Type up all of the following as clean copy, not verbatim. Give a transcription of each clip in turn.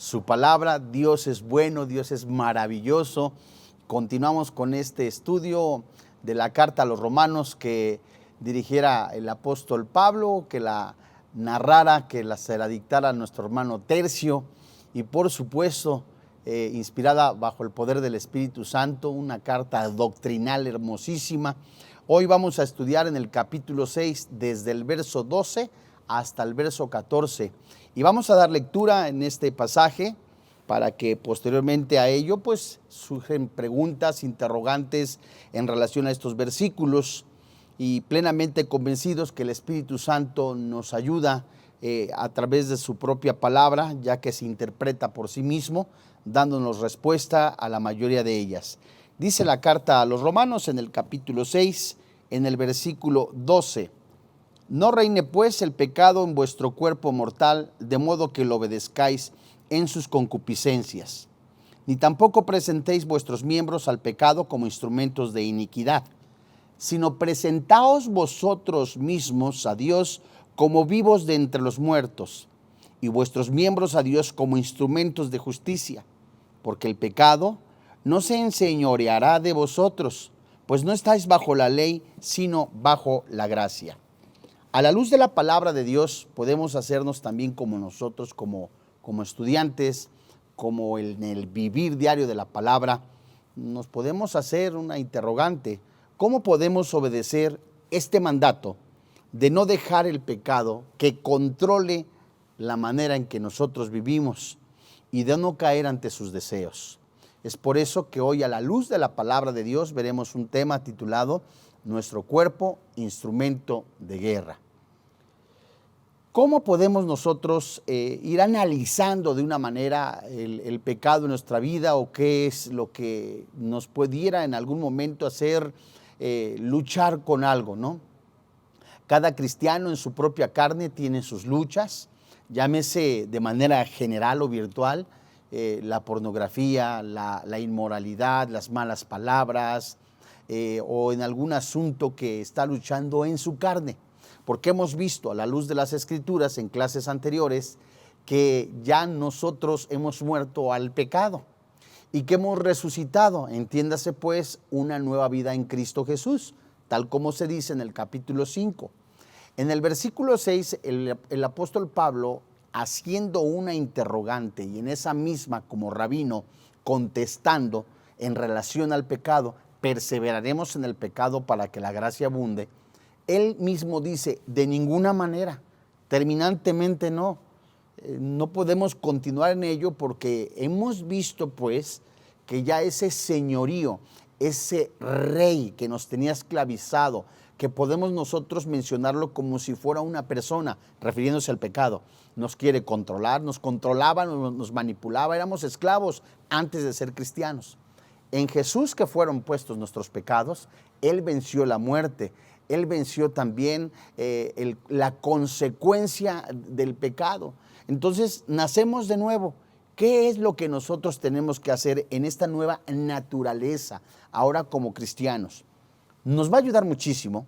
su palabra. Dios es bueno, Dios es maravilloso. Continuamos con este estudio de la carta a los romanos que dirigiera el apóstol Pablo, que la narrara, se la dictara nuestro hermano Tercio, y por supuesto inspirada bajo el poder del Espíritu Santo, una carta doctrinal hermosísima. Hoy vamos a estudiar en el capítulo 6 desde el verso 12 hasta el verso 14 y vamos a dar lectura en este pasaje para que posteriormente a ello pues surgen preguntas, interrogantes en relación a estos versículos, y plenamente convencidos que el Espíritu Santo nos ayuda a través de su propia palabra, ya que se interpreta por sí mismo, dándonos respuesta a la mayoría de ellas. Dice la carta a los romanos en el capítulo 6, en el versículo 12: No reine pues el pecado en vuestro cuerpo mortal, de modo que lo obedezcáis en sus concupiscencias, ni tampoco presentéis vuestros miembros al pecado como instrumentos de iniquidad, sino presentaos vosotros mismos a Dios como vivos de entre los muertos, y vuestros miembros a Dios como instrumentos de justicia, porque el pecado no se enseñoreará de vosotros, pues no estáis bajo la ley, sino bajo la gracia. A la luz de la palabra de Dios podemos hacernos también como nosotros, como estudiantes, como en el vivir diario de la palabra, nos podemos hacer una interrogante: ¿cómo podemos obedecer este mandato de no dejar el pecado que controle la manera en que nosotros vivimos y de no caer ante sus deseos? Es por eso que hoy, a la luz de la palabra de Dios, veremos un tema titulado Nuestro cuerpo, instrumento de guerra. ¿Cómo podemos nosotros ir analizando de una manera el pecado en nuestra vida, o qué es lo que nos pudiera en algún momento hacer luchar con algo, ¿no? Cada cristiano en su propia carne tiene sus luchas, llámese de manera general o virtual, la pornografía, la inmoralidad, las malas palabras, o en algún asunto que está luchando en su carne. Porque hemos visto a la luz de las Escrituras en clases anteriores que ya nosotros hemos muerto al pecado y que hemos resucitado, entiéndase pues, una nueva vida en Cristo Jesús, tal como se dice en el capítulo 5. En el versículo 6, el apóstol Pablo, haciendo una interrogante y en esa misma como rabino contestando en relación al pecado, perseveraremos en el pecado para que la gracia abunde, él mismo dice: de ninguna manera, terminantemente no. No podemos continuar en ello, porque hemos visto pues que ya ese señorío, ese rey que nos tenía esclavizado, que podemos nosotros mencionarlo como si fuera una persona, refiriéndose al pecado, nos quiere controlar, nos controlaba, nos manipulaba, éramos esclavos antes de ser cristianos. En Jesús, que fueron puestos nuestros pecados, Él venció la muerte. Él venció también la consecuencia del pecado. Entonces, nacemos de nuevo. ¿Qué es lo que nosotros tenemos que hacer en esta nueva naturaleza, ahora como cristianos? Nos va a ayudar muchísimo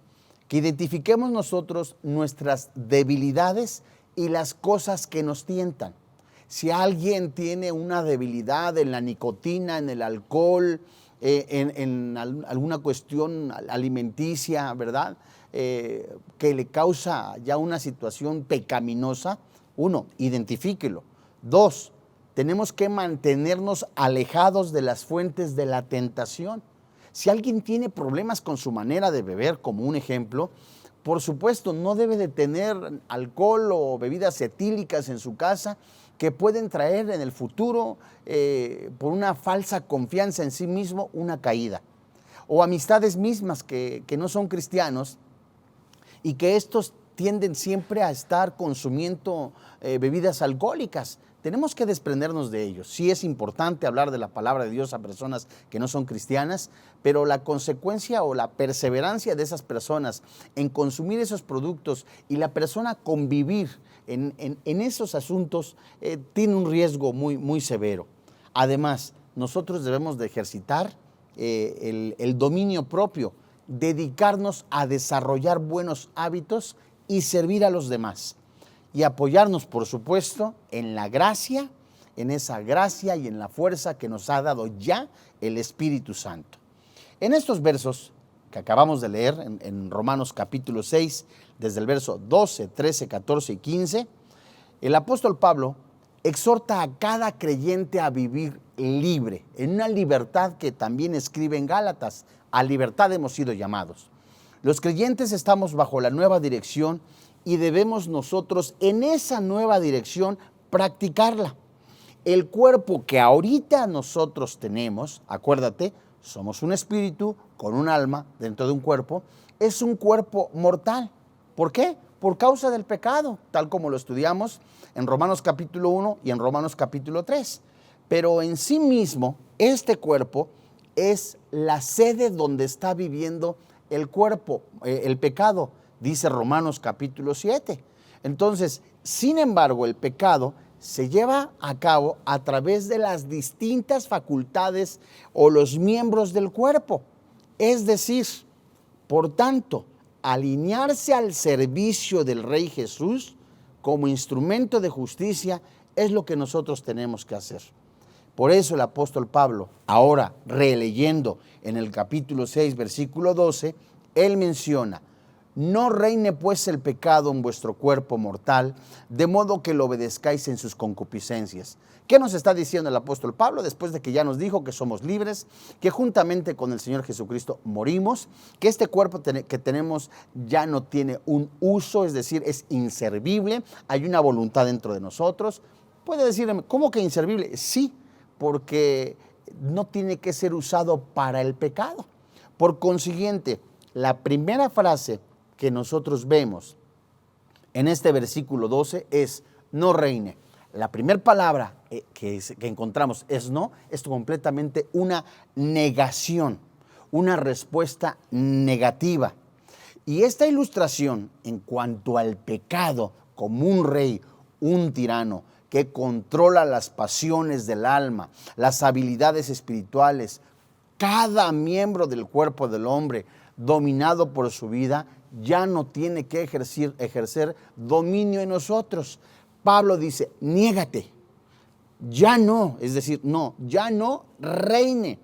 que identifiquemos nosotros nuestras debilidades y las cosas que nos tientan. Si alguien tiene una debilidad en la nicotina, en el alcohol, en alguna cuestión alimenticia, ¿verdad? Que le causa ya una situación pecaminosa, uno, identifíquelo. Dos, tenemos que mantenernos alejados de las fuentes de la tentación. Si alguien tiene problemas con su manera de beber, como un ejemplo, por supuesto no debe de tener alcohol o bebidas etílicas en su casa, que pueden traer en el futuro, por una falsa confianza en sí mismo, una caída. O amistades mismas que no son cristianos y que estos tienden siempre a estar consumiendo bebidas alcohólicas. Tenemos que desprendernos de ellos. Sí es importante hablar de la palabra de Dios a personas que no son cristianas, pero la consecuencia o la perseverancia de esas personas en consumir esos productos y la persona convivir en esos asuntos tiene un riesgo muy severo. Además, nosotros debemos de ejercitar el dominio propio, dedicarnos a desarrollar buenos hábitos y servir a los demás, y apoyarnos, por supuesto, en la gracia en esa gracia y en la fuerza que nos ha dado ya el Espíritu Santo. En estos versos que acabamos de leer, en Romanos capítulo 6, desde el verso 12, 13, 14 y 15, el apóstol Pablo exhorta a cada creyente a vivir libre, en una libertad que también escribe en Gálatas: a libertad hemos sido llamados. Los creyentes estamos bajo la nueva dirección y debemos nosotros en esa nueva dirección practicarla. El cuerpo que ahorita nosotros tenemos, acuérdate, somos un espíritu con un alma dentro de un cuerpo, es un cuerpo mortal. ¿Por qué? Por causa del pecado, tal como lo estudiamos en Romanos capítulo 1 y en Romanos capítulo 3. Pero en sí mismo, este cuerpo es la sede donde está viviendo el cuerpo, el pecado, dice Romanos capítulo 7. Entonces, sin embargo, el pecado se lleva a cabo a través de las distintas facultades o los miembros del cuerpo. Es decir, por tanto, alinearse al servicio del Rey Jesús como instrumento de justicia es lo que nosotros tenemos que hacer. Por eso el apóstol Pablo, ahora releyendo en el capítulo 6, versículo 12, él menciona: no reine pues el pecado en vuestro cuerpo mortal, de modo que lo obedezcáis en sus concupiscencias. ¿Qué nos está diciendo el apóstol Pablo después de que ya nos dijo que somos libres, que juntamente con el Señor Jesucristo morimos, que este cuerpo que tenemos ya no tiene un uso, es decir, es inservible, hay una voluntad dentro de nosotros? Puede decirme, ¿cómo que inservible? Sí, porque no tiene que ser usado para el pecado. Por consiguiente, la primera frase que nosotros vemos en este versículo 12 es: no reine. La primera palabra que encontramos es no, es completamente una negación, una respuesta negativa. Y esta ilustración en cuanto al pecado como un rey, un tirano, que controla las pasiones del alma, las habilidades espirituales, cada miembro del cuerpo del hombre, dominado por su vida, ya no tiene que ejercer dominio en nosotros. Pablo dice: niégate, ya no, es decir, no, ya no reine.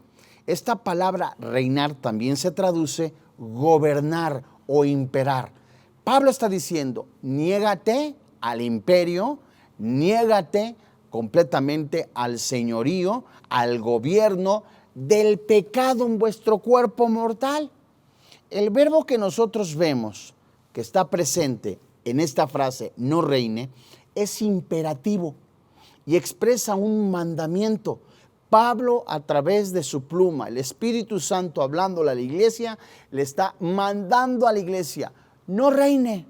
Esta palabra reinar también se traduce gobernar o imperar. Pablo está diciendo: niégate al imperio, niégate completamente al señorío, al gobierno del pecado en vuestro cuerpo mortal. El verbo que nosotros vemos que está presente en esta frase, no reine, es imperativo y expresa un mandamiento. Pablo, a través de su pluma, el Espíritu Santo hablándole a la iglesia, le está mandando a la iglesia: no reine,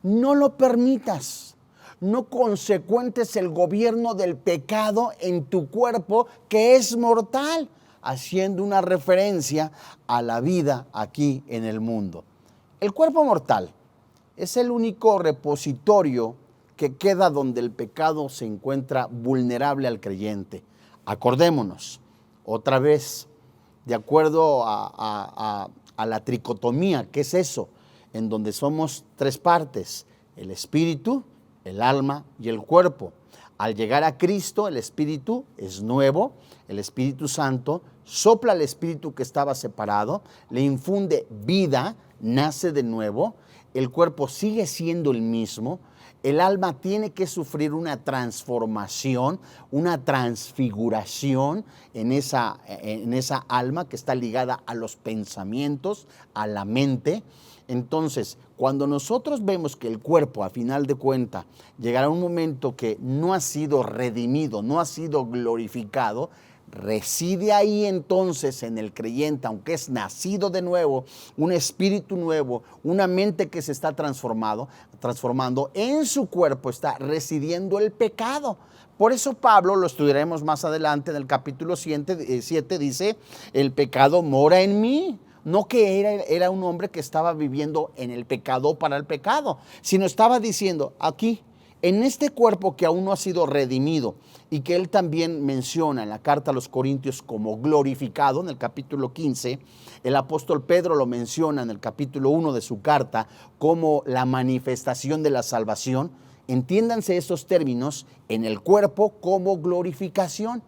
no lo permitas, no consecuentes el gobierno del pecado en tu cuerpo que es mortal, haciendo una referencia a la vida aquí en el mundo. El cuerpo mortal es el único repositorio que queda donde el pecado se encuentra vulnerable al creyente. Acordémonos, otra vez, de acuerdo a la tricotomía, ¿qué es eso? En donde somos tres partes: el espíritu, el alma y el cuerpo. Al llegar a Cristo, el Espíritu es nuevo, el Espíritu Santo sopla al espíritu que estaba separado, le infunde vida, nace de nuevo, el cuerpo sigue siendo el mismo, el alma tiene que sufrir una transformación, una transfiguración en esa alma que está ligada a los pensamientos, a la mente. Entonces, cuando nosotros vemos que el cuerpo, a final de cuentas, llegará un momento que no ha sido redimido, no ha sido glorificado, reside ahí entonces en el creyente, aunque es nacido de nuevo, un espíritu nuevo, una mente que se está transformando, en su cuerpo está residiendo el pecado. Por eso Pablo, lo estudiaremos más adelante en el capítulo 7, dice: el pecado mora en mí. No que era un hombre que estaba viviendo en el pecado para el pecado, sino estaba diciendo aquí, en este cuerpo que aún no ha sido redimido y que él también menciona en la carta a los Corintios como glorificado, en el capítulo 15, el apóstol Pedro lo menciona en el capítulo 1 de su carta como la manifestación de la salvación. entiéndanse estos términos, en el cuerpo como glorificación,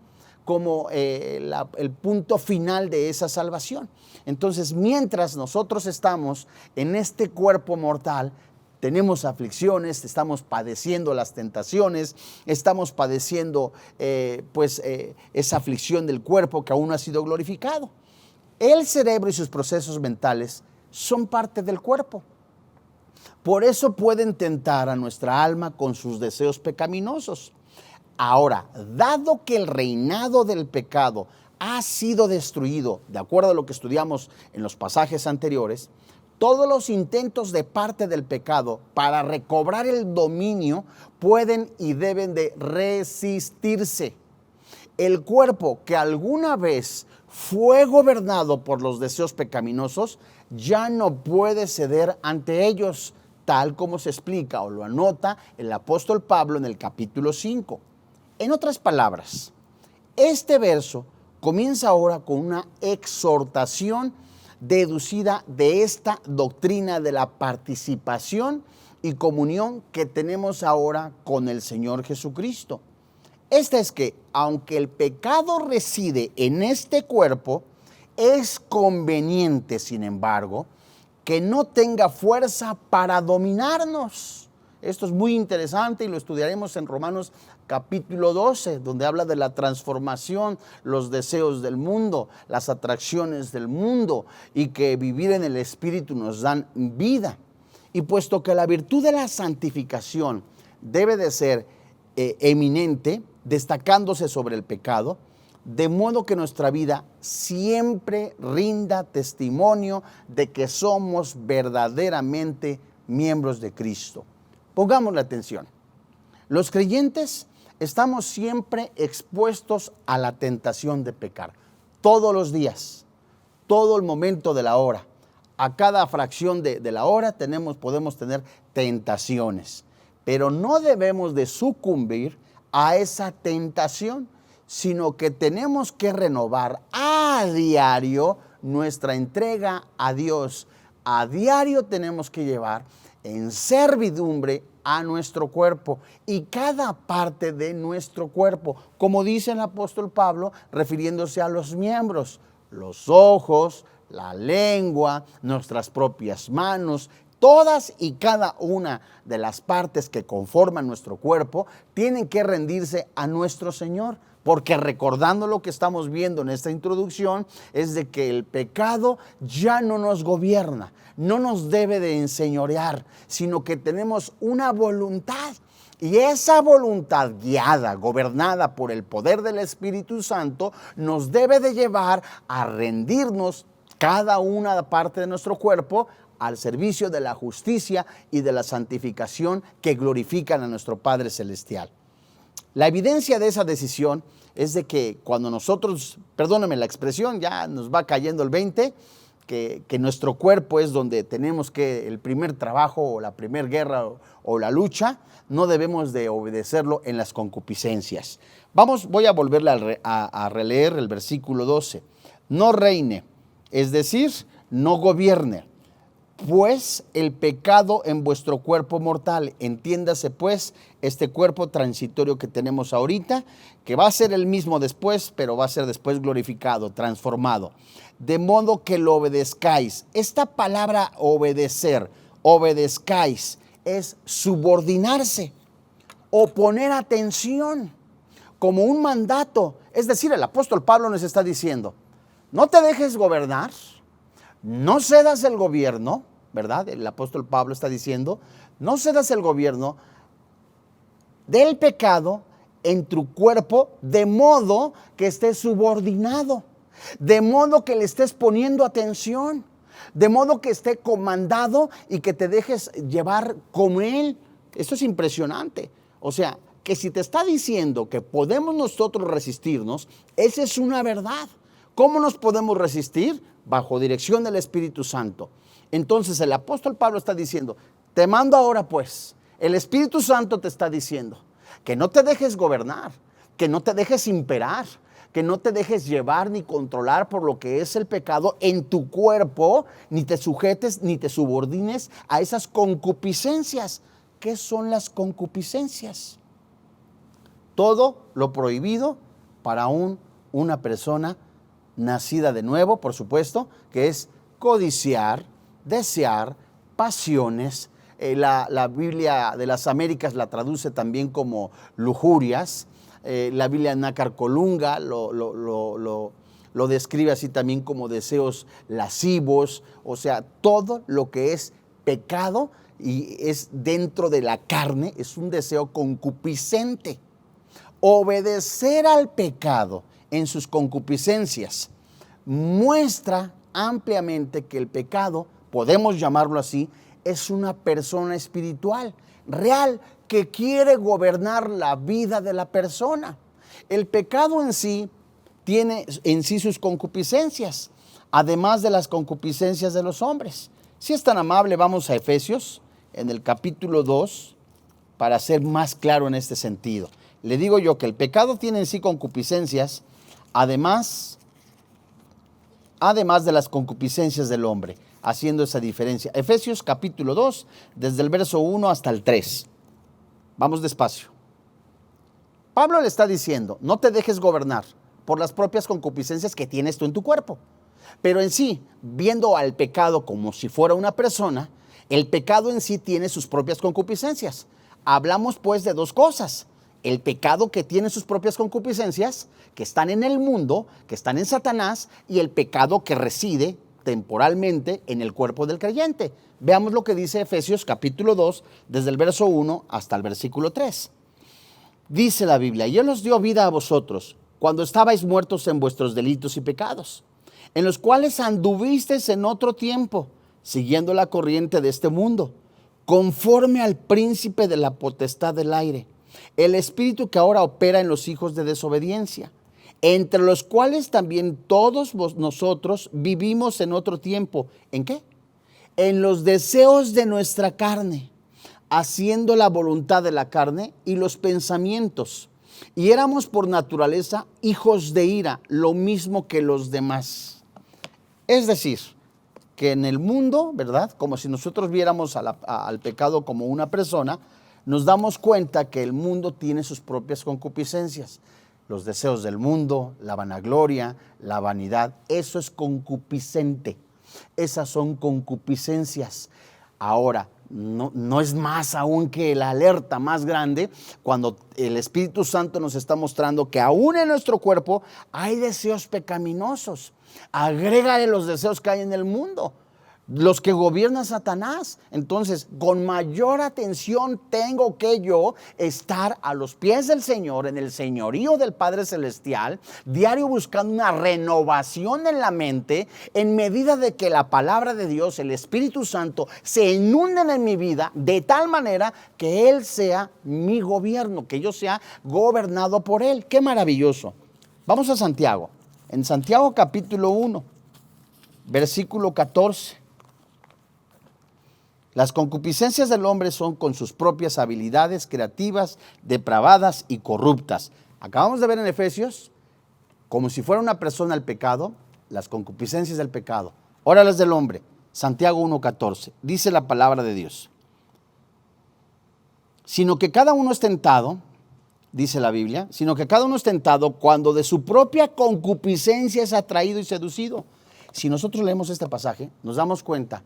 como el punto final de esa salvación. Entonces, mientras nosotros estamos en este cuerpo mortal, tenemos aflicciones, estamos padeciendo las tentaciones, estamos padeciendo esa aflicción del cuerpo que aún no ha sido glorificado. El cerebro y sus procesos mentales son parte del cuerpo. Por eso pueden tentar a nuestra alma con sus deseos pecaminosos. Ahora, dado que el reinado del pecado ha sido destruido, de acuerdo a lo que estudiamos en los pasajes anteriores, todos los intentos de parte del pecado para recobrar el dominio pueden y deben de resistirse. El cuerpo que alguna vez fue gobernado por los deseos pecaminosos ya no puede ceder ante ellos, tal como se explica o lo anota el apóstol Pablo en el capítulo 5. En otras palabras, este verso comienza ahora con una exhortación deducida de esta doctrina de la participación y comunión que tenemos ahora con el Señor Jesucristo. Esta es que, aunque el pecado reside en este cuerpo, es conveniente, sin embargo, que no tenga fuerza para dominarnos. Esto es muy interesante y lo estudiaremos en Romanos capítulo 12, donde habla de la transformación, los deseos del mundo, las atracciones del mundo, y que vivir en el Espíritu nos dan vida. Y puesto que la virtud de la santificación debe de ser eminente, destacándose sobre el pecado, de modo que nuestra vida siempre rinda testimonio de que somos verdaderamente miembros de Cristo. Pongamos la atención. Los creyentes estamos siempre expuestos a la tentación de pecar. Todos los días, todo el momento de la hora. A cada fracción de la hora podemos tener tentaciones. Pero no debemos de sucumbir a esa tentación, sino que tenemos que renovar a diario nuestra entrega a Dios. A diario tenemos que llevar en servidumbre a nuestro cuerpo y cada parte de nuestro cuerpo, como dice el apóstol Pablo, refiriéndose a los miembros, los ojos, la lengua, nuestras propias manos. Todas y cada una de las partes que conforman nuestro cuerpo tienen que rendirse a nuestro Señor, porque recordando lo que estamos viendo en esta introducción, es de que el pecado ya no nos gobierna, no nos debe de enseñorear, sino que tenemos una voluntad. Y esa voluntad guiada, gobernada por el poder del Espíritu Santo, nos debe de llevar a rendirnos cada una parte de nuestro cuerpo al servicio de la justicia y de la santificación que glorifican a nuestro Padre Celestial. La evidencia de esa decisión es de que cuando nosotros, perdónenme la expresión, ya nos va cayendo el 20, que nuestro cuerpo es donde tenemos que el primer trabajo o la primera guerra o la lucha, no debemos de obedecerlo en las concupiscencias. Voy a volverle a releer el versículo 12. No reine, es decir, no gobierne, pues el pecado en vuestro cuerpo mortal. Entiéndase pues este cuerpo transitorio que tenemos ahorita, que va a ser el mismo después, pero va a ser después glorificado, transformado. De modo que lo obedezcáis. Esta palabra obedecer, obedezcáis, es subordinarse o poner atención como un mandato. Es decir, el apóstol Pablo nos está diciendo, no te dejes gobernar, no cedas el gobierno, ¿verdad? El apóstol Pablo está diciendo, no cedas el gobierno del pecado en tu cuerpo de modo que estés subordinado, de modo que le estés poniendo atención, de modo que esté comandado y que te dejes llevar como él. Esto es impresionante. O sea, que si te está diciendo que podemos nosotros resistirnos, esa es una verdad. ¿Cómo nos podemos resistir? Bajo dirección del Espíritu Santo. Entonces el apóstol Pablo está diciendo, te mando ahora pues, el Espíritu Santo te está diciendo que no te dejes gobernar, que no te dejes imperar, que no te dejes llevar ni controlar por lo que es el pecado en tu cuerpo, ni te sujetes ni te subordines a esas concupiscencias. ¿qué son las concupiscencias? Todo lo prohibido para una persona nacida de nuevo, por supuesto, que es codiciar, desear, pasiones. La Biblia de las Américas la traduce también como lujurias. La Biblia Nácar Colunga lo describe así también como deseos lascivos. O sea, todo lo que es pecado y es dentro de la carne es un deseo concupiscente. Obedecer al pecado en sus concupiscencias muestra ampliamente que el pecado, podemos llamarlo así, es una persona espiritual, real, que quiere gobernar la vida de la persona. El pecado en sí tiene en sí sus concupiscencias, además de las concupiscencias de los hombres. Si es tan amable, vamos a Efesios, en el capítulo 2, para ser más claro en este sentido. Le digo yo que el pecado tiene en sí concupiscencias, además de las concupiscencias del hombre, haciendo esa diferencia. Efesios capítulo 2, desde el verso 1 hasta el 3. Vamos despacio. Pablo le está diciendo, no te dejes gobernar por las propias concupiscencias que tienes tú en tu cuerpo. Pero en sí, viendo al pecado como si fuera una persona, el pecado en sí tiene sus propias concupiscencias. Hablamos pues de dos cosas. El pecado que tiene sus propias concupiscencias, que están en el mundo, que están en Satanás, y el pecado que reside temporalmente en el cuerpo del creyente. Veamos lo que dice Efesios capítulo 2, desde el verso 1 hasta el versículo 3. Dice la Biblia, y Él os dio vida a vosotros, cuando estabais muertos en vuestros delitos y pecados, en los cuales anduvisteis en otro tiempo, siguiendo la corriente de este mundo, conforme al príncipe de la potestad del aire, el espíritu que ahora opera en los hijos de desobediencia, entre los cuales también todos nosotros vivimos en otro tiempo. ¿En qué? En los deseos de nuestra carne, haciendo la voluntad de la carne y los pensamientos. Y éramos por naturaleza hijos de ira, lo mismo que los demás. Es decir, que en el mundo, ¿verdad? Como si nosotros viéramos al pecado como una persona, nos damos cuenta que el mundo tiene sus propias concupiscencias. Los deseos del mundo, la vanagloria, la vanidad, eso es concupiscente. Esas son concupiscencias. Ahora, no es más aún que la alerta más grande cuando el Espíritu Santo nos está mostrando que aún en nuestro cuerpo hay deseos pecaminosos. Agrégale los deseos que hay en el mundo, los que gobierna Satanás. Entonces, con mayor atención tengo que yo estar a los pies del Señor, en el señorío del Padre Celestial, diario buscando una renovación en la mente, en medida de que la palabra de Dios, el Espíritu Santo, se inunden en mi vida de tal manera que Él sea mi gobierno, que yo sea gobernado por Él. ¡Qué maravilloso! Vamos a Santiago. En Santiago capítulo 1, versículo 14. Las concupiscencias del hombre son con sus propias habilidades creativas, depravadas y corruptas. Acabamos de ver en Efesios, como si fuera una persona el pecado, las concupiscencias del pecado. Ahora las del hombre. Santiago 1:14. Dice la palabra de Dios. Sino que cada uno es tentado, dice la Biblia, sino que cada uno es tentado cuando de su propia concupiscencia es atraído y seducido. Si nosotros leemos este pasaje, nos damos cuenta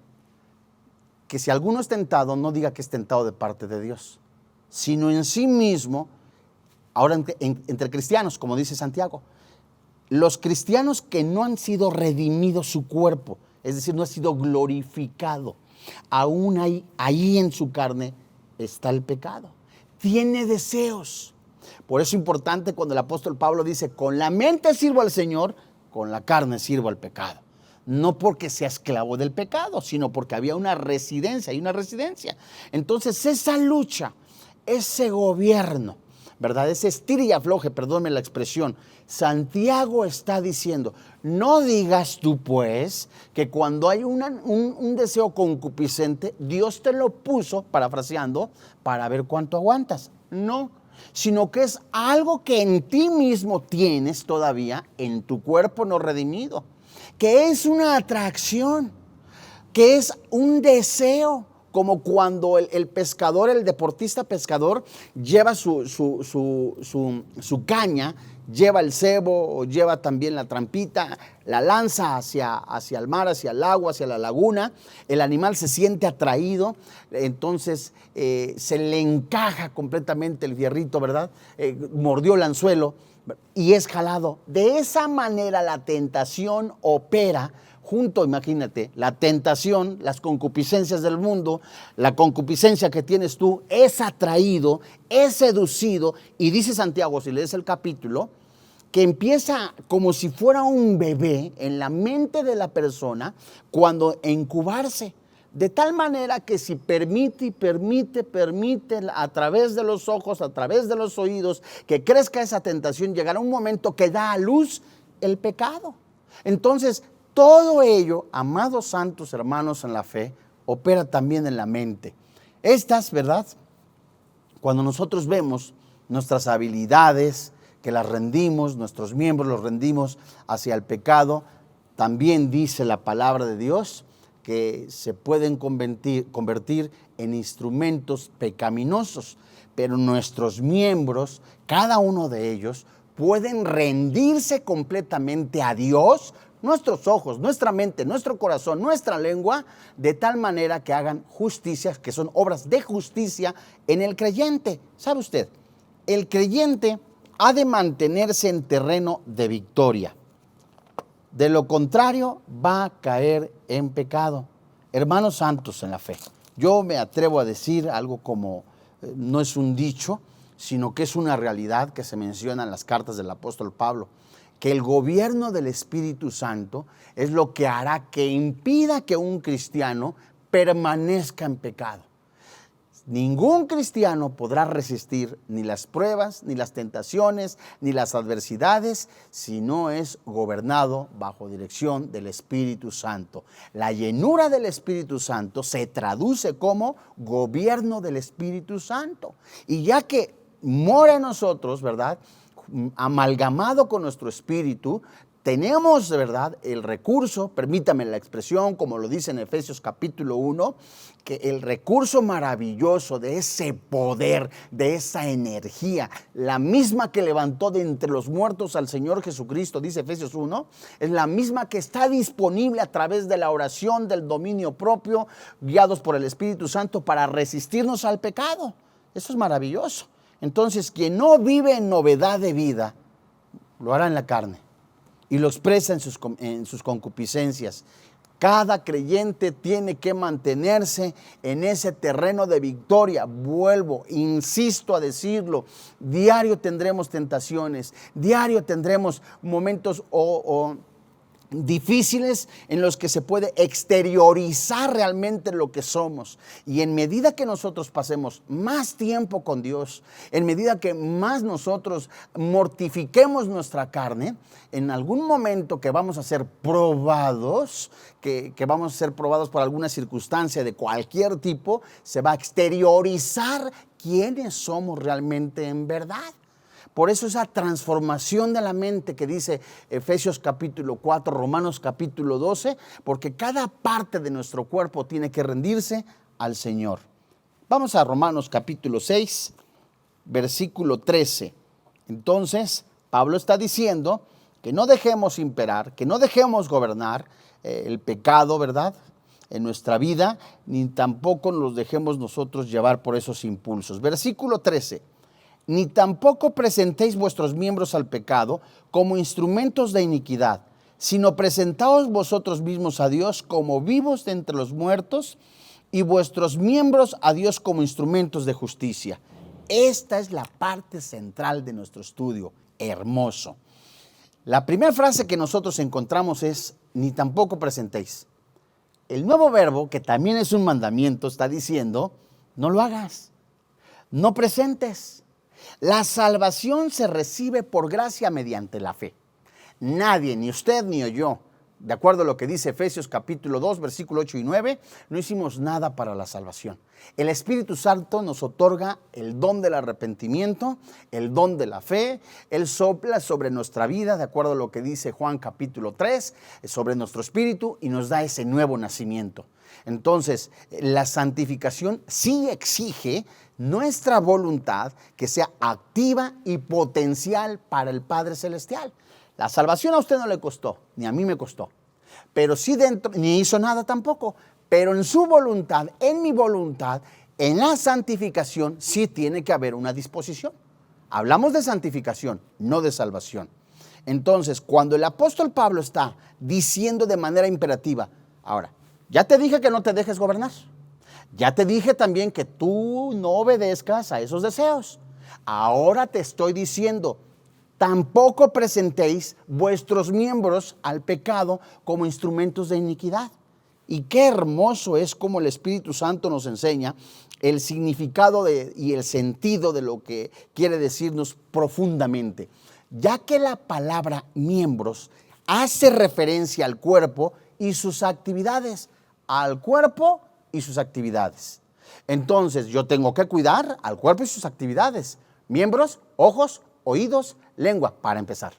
que si alguno es tentado, no diga que es tentado de parte de Dios, sino en sí mismo. Ahora entre cristianos, como dice Santiago, los cristianos que no han sido redimidos su cuerpo, es decir, no ha sido glorificado, aún ahí en su carne está el pecado, tiene deseos. Por eso es importante cuando el apóstol Pablo dice, con la mente sirvo al Señor, con la carne sirvo al pecado. No porque sea esclavo del pecado, sino porque había una residencia, hay una residencia. Entonces esa lucha, ese gobierno, ¿verdad? Ese estira y afloje, perdónme la expresión. Santiago está diciendo, no digas tú pues que cuando hay un deseo concupiscente, Dios te lo puso, parafraseando, para ver cuánto aguantas. No, sino que es algo que en ti mismo tienes todavía, en tu cuerpo no redimido, que es una atracción, que es un deseo, como cuando el pescador, el deportista pescador, lleva su caña, lleva el cebo o lleva también la trampita, la lanza hacia el mar, hacia el agua, hacia la laguna. El animal se siente atraído, entonces se le encaja completamente el fierrito, ¿verdad? Mordió el anzuelo y es jalado. De esa manera la tentación opera junto, imagínate, la tentación, las concupiscencias del mundo, la concupiscencia que tienes tú, es atraído, es seducido, y dice Santiago, si lees el capítulo, que empieza como si fuera un bebé en la mente de la persona cuando incubarse, de tal manera que si permite a través de los ojos, a través de los oídos, que crezca esa tentación, llegará un momento que da a luz el pecado. Entonces, todo ello, amados santos hermanos en la fe, opera también en la mente. Estas, ¿verdad? Cuando nosotros vemos nuestras habilidades, que las rendimos, nuestros miembros los rendimos hacia el pecado, también dice la palabra de Dios que se pueden convertir en instrumentos pecaminosos, pero nuestros miembros, cada uno de ellos, pueden rendirse completamente a Dios, nuestros ojos, nuestra mente, nuestro corazón, nuestra lengua, de tal manera que hagan justicia, que son obras de justicia en el creyente. ¿Sabe usted? El creyente ha de mantenerse en terreno de victoria. De lo contrario, va a caer en pecado. Hermanos santos en la fe, yo me atrevo a decir algo como, no es un dicho, sino que es una realidad que se menciona en las cartas del apóstol Pablo, que el gobierno del Espíritu Santo es lo que hará que impida que un cristiano permanezca en pecado. Ningún cristiano podrá resistir ni las pruebas, ni las tentaciones, ni las adversidades, si no es gobernado bajo dirección del Espíritu Santo. La llenura del Espíritu Santo se traduce como gobierno del Espíritu Santo. Y ya que mora en nosotros, ¿verdad?, amalgamado con nuestro espíritu, tenemos de verdad el recurso, permítame la expresión, como lo dice en Efesios capítulo 1, que el recurso maravilloso de ese poder, de esa energía, la misma que levantó de entre los muertos al Señor Jesucristo, dice Efesios 1, es la misma que está disponible a través de la oración, del dominio propio, guiados por el Espíritu Santo para resistirnos al pecado. Eso es maravilloso. Entonces, quien no vive en novedad de vida, lo hará en la carne y lo expresa en sus concupiscencias. Cada creyente tiene que mantenerse en ese terreno de victoria. Vuelvo, insisto a decirlo, diario tendremos tentaciones, diario tendremos momentos difíciles en los que se puede exteriorizar realmente lo que somos. Y en medida que nosotros pasemos más tiempo con Dios, en medida que más nosotros mortifiquemos nuestra carne, en algún momento que vamos a ser probados, que vamos a ser probados por alguna circunstancia de cualquier tipo, se va a exteriorizar quiénes somos realmente en verdad. Por eso esa transformación de la mente que dice Efesios capítulo 4, Romanos capítulo 12, porque cada parte de nuestro cuerpo tiene que rendirse al Señor. Vamos a Romanos capítulo 6, versículo 13. Entonces, Pablo está diciendo que no dejemos imperar, que no dejemos gobernar el pecado, ¿verdad?, en nuestra vida, ni tampoco nos dejemos nosotros llevar por esos impulsos. Versículo 13. Ni tampoco presentéis vuestros miembros al pecado como instrumentos de iniquidad, sino presentaos vosotros mismos a Dios como vivos de entre los muertos y vuestros miembros a Dios como instrumentos de justicia. Esta es la parte central de nuestro estudio, hermoso. La primera frase que nosotros encontramos es, ni tampoco presentéis. El nuevo verbo, que también es un mandamiento, está diciendo, no lo hagas, no presentes. La salvación se recibe por gracia mediante la fe. Nadie, ni usted ni yo, de acuerdo a lo que dice Efesios capítulo 2, versículo 8 y 9, no hicimos nada para la salvación. El Espíritu Santo nos otorga el don del arrepentimiento, el don de la fe. Él sopla sobre nuestra vida, de acuerdo a lo que dice Juan capítulo 3, sobre nuestro espíritu y nos da ese nuevo nacimiento. Entonces, la santificación sí exige nuestra voluntad que sea activa y potencial para el Padre Celestial. La salvación a usted no le costó, ni a mí me costó, pero sí dentro, ni hizo nada tampoco, pero en su voluntad, en mi voluntad, en la santificación sí tiene que haber una disposición. Hablamos de santificación, no de salvación. Entonces, cuando el apóstol Pablo está diciendo de manera imperativa, ahora, ya te dije que no te dejes gobernar, ya te dije también que tú no obedezcas a esos deseos, ahora te estoy diciendo, tampoco presentéis vuestros miembros al pecado como instrumentos de iniquidad. Y qué hermoso es como el Espíritu Santo nos enseña el significado y el sentido de lo que quiere decirnos profundamente. Ya que la palabra miembros hace referencia al cuerpo y sus actividades. Al cuerpo y sus actividades. Entonces yo tengo que cuidar al cuerpo y sus actividades. Miembros, ojos, oídos, lengua, para empezar.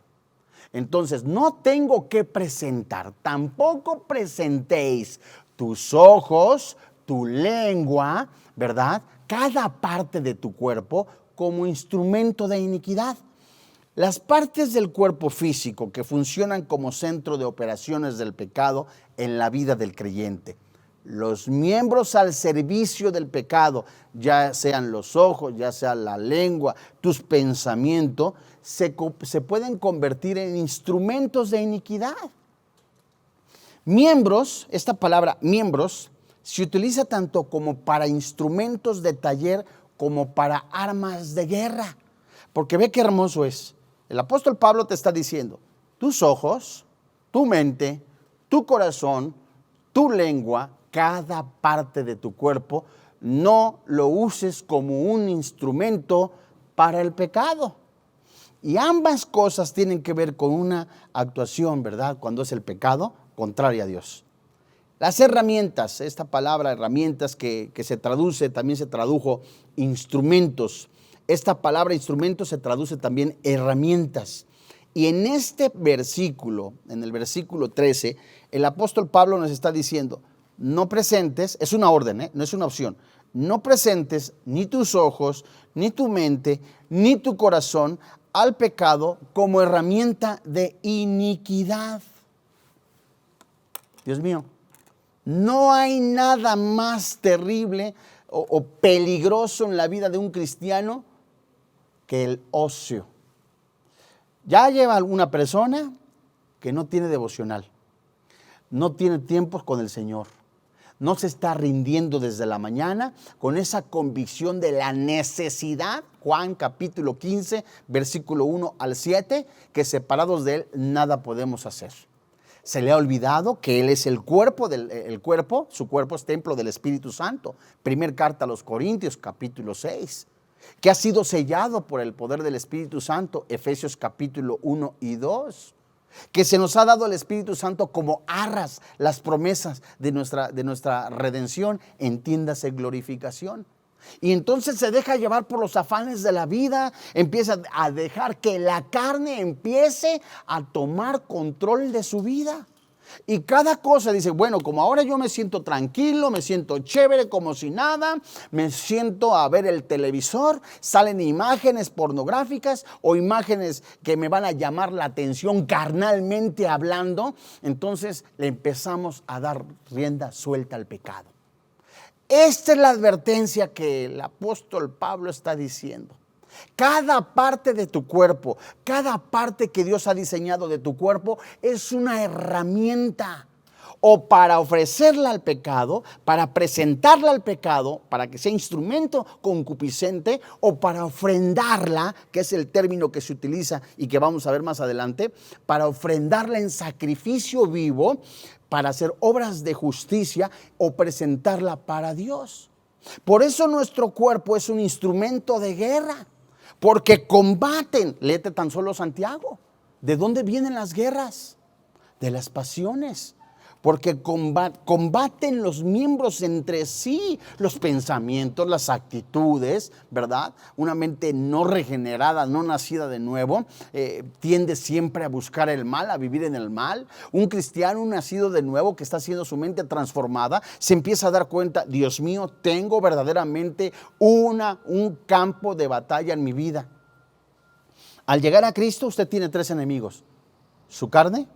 Entonces, no tengo que presentar, tampoco presentéis tus ojos, tu lengua, ¿verdad? Cada parte de tu cuerpo como instrumento de iniquidad. Las partes del cuerpo físico que funcionan como centro de operaciones del pecado en la vida del creyente. Los miembros al servicio del pecado, ya sean los ojos, ya sea la lengua, tus pensamientos, se pueden convertir en instrumentos de iniquidad. Miembros, esta palabra miembros, se utiliza tanto como para instrumentos de taller como para armas de guerra. Porque ve qué hermoso es. El apóstol Pablo te está diciendo, tus ojos, tu mente, tu corazón, tu lengua, cada parte de tu cuerpo, no lo uses como un instrumento para el pecado. Y ambas cosas tienen que ver con una actuación, ¿verdad? Cuando es el pecado, contraria a Dios. Las herramientas, esta palabra herramientas que se traduce, también se tradujo instrumentos. Esta palabra instrumento se traduce también herramientas. Y en este versículo, en el versículo 13, el apóstol Pablo nos está diciendo, no presentes, es una orden, no es una opción, no presentes ni tus ojos, ni tu mente, ni tu corazón al pecado como herramienta de iniquidad. Dios mío, no hay nada más terrible o peligroso en la vida de un cristiano que el ocio. Ya lleva alguna persona que no tiene devocional, no tiene tiempos con el Señor, no se está rindiendo desde la mañana con esa convicción de la necesidad, Juan capítulo 15, versículo 1 al 7, que separados de Él nada podemos hacer. Se le ha olvidado que Él es el cuerpo, su cuerpo es templo del Espíritu Santo. Primer carta a los Corintios capítulo 6. Que ha sido sellado por el poder del Espíritu Santo, Efesios capítulo 1 y 2, que se nos ha dado el Espíritu Santo como arras, las promesas de nuestra redención, entiéndase glorificación. Y entonces se deja llevar por los afanes de la vida, empieza a dejar que la carne empiece a tomar control de su vida. Y cada cosa dice, bueno, como ahora yo me siento tranquilo, me siento chévere, como si nada, me siento a ver el televisor, salen imágenes pornográficas o imágenes que me van a llamar la atención carnalmente hablando, entonces le empezamos a dar rienda suelta al pecado. Esta es la advertencia que el apóstol Pablo está diciendo. Cada parte de tu cuerpo, cada parte que Dios ha diseñado de tu cuerpo es una herramienta o para ofrecerla al pecado, para presentarla al pecado, para que sea instrumento concupiscente o para ofrendarla, que es el término que se utiliza y que vamos a ver más adelante, para ofrendarla en sacrificio vivo, para hacer obras de justicia o presentarla para Dios. Por eso nuestro cuerpo es un instrumento de guerra. Porque combaten, léete tan solo Santiago. ¿De dónde vienen las guerras? de las pasiones. Porque combaten los miembros entre sí, los pensamientos, las actitudes, ¿verdad? Una mente no regenerada, no nacida de nuevo, tiende siempre a buscar el mal, a vivir en el mal. Un cristiano, un nacido de nuevo que está haciendo su mente transformada, se empieza a dar cuenta, Dios mío, tengo verdaderamente un campo de batalla en mi vida. Al llegar a Cristo, usted tiene 3 enemigos: su carne,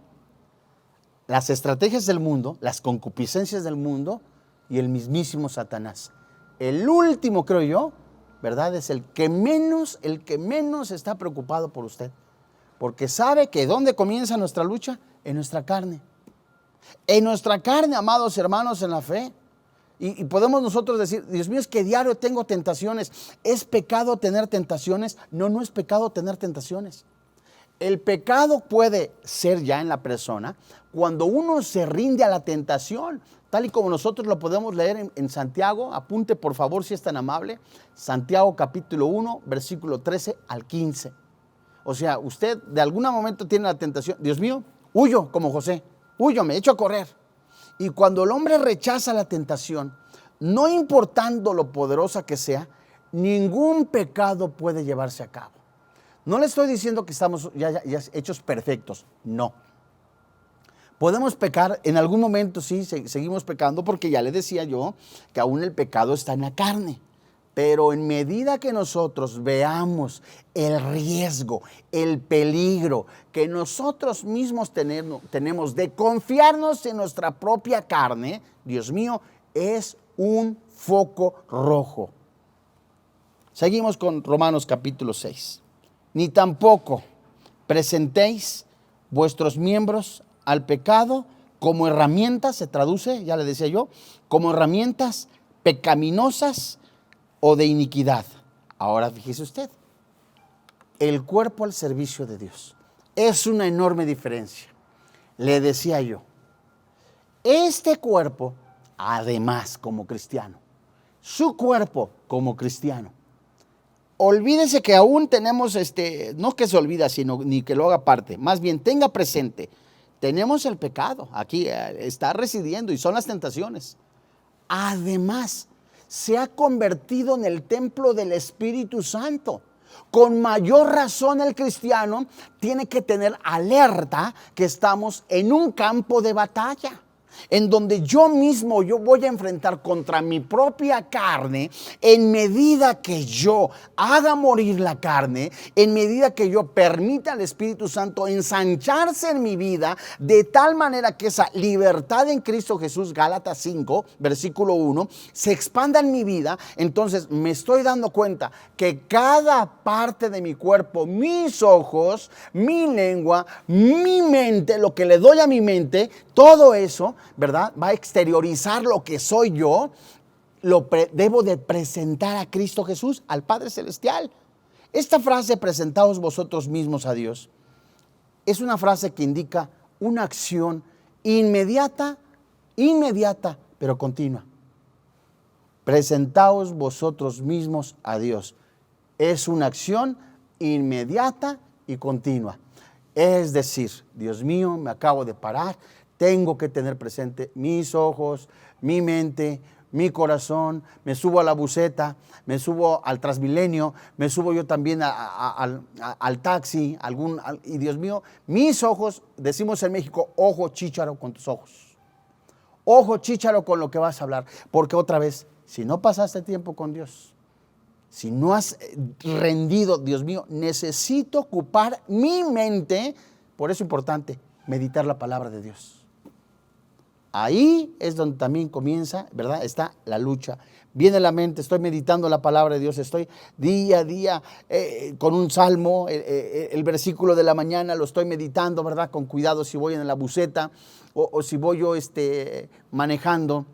las estrategias del mundo, las concupiscencias del mundo y el mismísimo Satanás. El último, creo yo, ¿verdad?, es el que menos está preocupado por usted, porque sabe que ¿dónde comienza nuestra lucha? En nuestra carne. En nuestra carne, amados hermanos en la fe. Y podemos nosotros decir, Dios mío, es que diario tengo tentaciones. ¿Es pecado tener tentaciones? No, no es pecado tener tentaciones. El pecado puede ser ya en la persona cuando uno se rinde a la tentación, tal y como nosotros lo podemos leer en Santiago. Apunte por favor si es tan amable. Santiago capítulo 1, versículo 13 al 15. O sea, usted de algún momento tiene la tentación, Dios mío, huyo como José, huyo, me echo a correr. Y cuando el hombre rechaza la tentación, no importando lo poderosa que sea, ningún pecado puede llevarse a cabo. No le estoy diciendo que estamos ya hechos perfectos, no. Podemos pecar, en algún momento sí, seguimos pecando, porque ya le decía yo que aún el pecado está en la carne. Pero en medida que nosotros veamos el riesgo, el peligro que nosotros mismos tenemos de confiarnos en nuestra propia carne, Dios mío, es un foco rojo. Seguimos con Romanos capítulo 6. Ni tampoco presentéis vuestros miembros al pecado como herramientas, se traduce, ya le decía yo, como herramientas pecaminosas o de iniquidad. Ahora fíjese usted, el cuerpo al servicio de Dios. Es una enorme diferencia. Le decía yo, este cuerpo, además como cristiano, su cuerpo como cristiano, olvídese que aún tenemos, no que se olvida, sino ni que lo haga parte, más bien tenga presente, tenemos el pecado, aquí está residiendo y son las tentaciones. Además, se ha convertido en el templo del Espíritu Santo. Con mayor razón el cristiano tiene que tener alerta que estamos en un campo de batalla, en donde yo voy a enfrentar contra mi propia carne. En medida que yo haga morir la carne, en medida que yo permita al Espíritu Santo ensancharse en mi vida, de tal manera que esa libertad en Cristo Jesús, Gálatas 5, versículo 1, se expanda en mi vida, entonces me estoy dando cuenta que cada parte de mi cuerpo, mis ojos, mi lengua, mi mente, lo que le doy a mi mente, todo eso, ¿verdad?, va a exteriorizar lo que soy yo. Debo de presentar a Cristo Jesús, al Padre Celestial. Esta frase, presentaos vosotros mismos a Dios, es una frase que indica una acción inmediata, pero continua. Presentaos vosotros mismos a Dios. Es una acción inmediata y continua. Es decir, Dios mío, me acabo de parar, tengo que tener presente mis ojos, mi mente, mi corazón, me subo a la buseta, me subo al Transmilenio, me subo yo también al taxi, y Dios mío, mis ojos, decimos en México, ojo chícharo con tus ojos. Ojo chícharo con lo que vas a hablar, porque otra vez, si no pasaste tiempo con Dios, si no has rendido, Dios mío, necesito ocupar mi mente. Por eso es importante meditar la palabra de Dios. Ahí es donde también comienza, ¿verdad? Está la lucha. Viene la mente, estoy meditando la palabra de Dios, estoy día a día con un salmo, el versículo de la mañana lo estoy meditando, ¿verdad? Con cuidado si voy en la buseta o si voy yo manejando.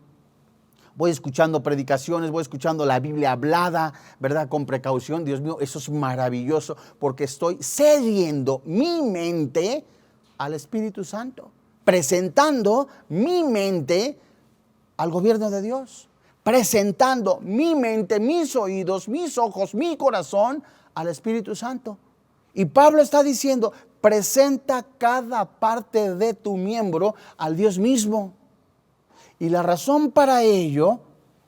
Voy escuchando predicaciones, voy escuchando la Biblia hablada, ¿verdad? Con precaución. Dios mío, eso es maravilloso porque estoy cediendo mi mente al Espíritu Santo, presentando mi mente al gobierno de Dios, presentando mi mente, mis oídos, mis ojos, mi corazón al Espíritu Santo. Y Pablo está diciendo, presenta cada parte de tu miembro al Dios mismo. Y la razón para ello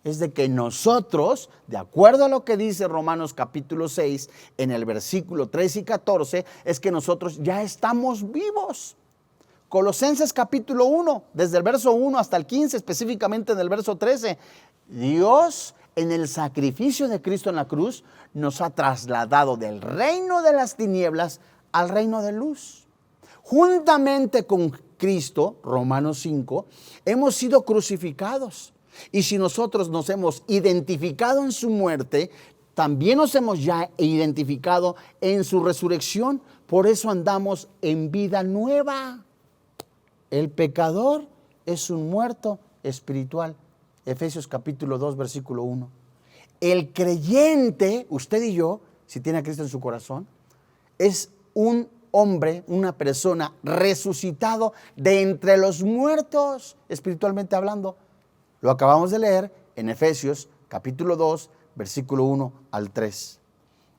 es de que nosotros, de acuerdo a lo que dice Romanos capítulo 6, en el versículo 13 y 14, es que nosotros ya estamos vivos. Colosenses capítulo 1, desde el verso 1 hasta el 15, específicamente en el verso 13, Dios en el sacrificio de Cristo en la cruz nos ha trasladado del reino de las tinieblas al reino de luz. Juntamente con Cristo, Romanos 5, hemos sido crucificados. Y si nosotros nos hemos identificado en su muerte, también nos hemos ya identificado en su resurrección. Por eso andamos en vida nueva. El pecador es un muerto espiritual. Efesios capítulo 2, versículo 1. El creyente, usted y yo, si tiene a Cristo en su corazón, es un hombre, una persona resucitado de entre los muertos, espiritualmente hablando. Lo acabamos de leer en Efesios capítulo 2, versículo 1 al 3.